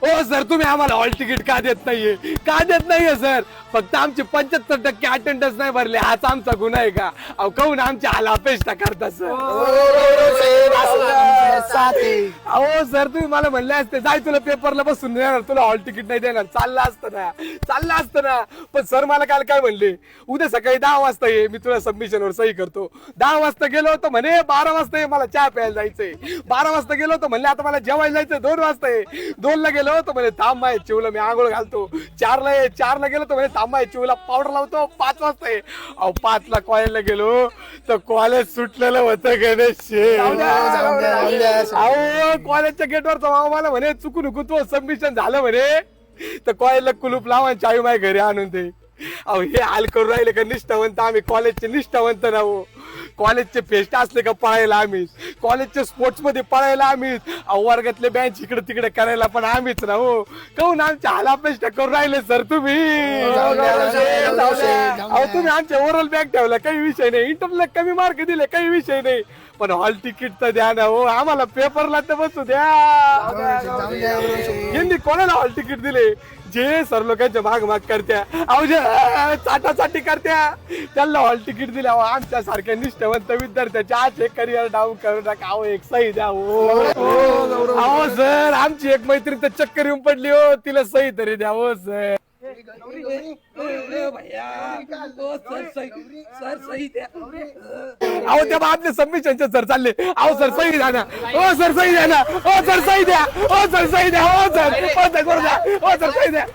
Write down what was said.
हो सर, तुम्ही आम्हाला हॉल तिकीट का देत नाहीये? का देत नाहीये सर? फक्त आमचे 75% अटेंडन्स नाही भरले, हाच आमचा गुन्हा आहे का? अहो काहून आमची हाल अपेक्षा करता सर? अहो सर, तुम्ही मला म्हणले असते जाय तुला पेपरला बसून देणार, तुला हॉल तिकीट नाही देणार, चाललं असतं ना. पण सर मला काल काय म्हणले, उद्या सकाळी 10 वाजता ये, मी तुला सबमिशनवर सही करतो. 10 वाजता गेलो होतो म्हणे, 12 वाजता ये, मला चहा प्यायला जायचंय. 12 वाजता गेलो होतो म्हणले आता मला जेवायला जायचंय, 2 वाजता ये. 2 ला गेलो होतो म्हणे थांब माय चिवला मी आंघोळ घालतो. 4 ला ये. 4 ला गेलो होतो म्हणे थांब माय चिवला पावडर लावतो. 5 वाजता ये. अहो 5 ला कॉलेजला गेलो तर कॉलेज सुटलेलं होतं गणेश. अहो कॉलेजच्या गेटवर मला म्हणे चुकून तो सबमिशन झालं म्हणे, तर कॉलेजला कुलूप लावा चावी माझ्या घरी आणून दे. अहो हे हाल करून राहिले का निष्ठावंत? आम्ही कॉलेजचे निष्ठावंत ना हो. कॉलेजचे फेस्ट असले का पळायला आम्हीच, कॉलेजचे स्पोर्ट्स मध्ये पळायला आम्हीच, वर्गातले बँच इकडे तिकडे करायला पण आम्हीच ना हो. कहून आमच्या हाल अपेक्षा करून राहिले सर तुम्ही. अहो तुम्ही आमच्या ओरल बँक ठेवला काही विषय नाही, इंटरनल कमी मार्क दिले काही विषय नाही, पण हॉल तिकीट तर द्या ना हो, आम्हाला पेपरला तर बसू द्या. यांनी कोणाला हॉल तिकीट दिले? जे सर लोकांच्या माग करत्या, अहो जे चाटाचाटी करत्या, त्यांना हॉल तिकीट दिले. आमच्या सारख्या निष्ठावंत विद्यार्थ्याच्या आज एक करिअर डाऊन करू नका. अहो एक सही द्या हो. अहो सर, आमची एक मैत्रीण तर चक्कर येऊन पडली हो, तिला सही तरी द्या हो सर. अहो त्या आपले सबमिशनचे सर चालले. अहो सर सही द्या ना, हो सर सही द्या ना, हो सर सही द्या, हो सर सही द्या, हो सर, हो सर सही द्या.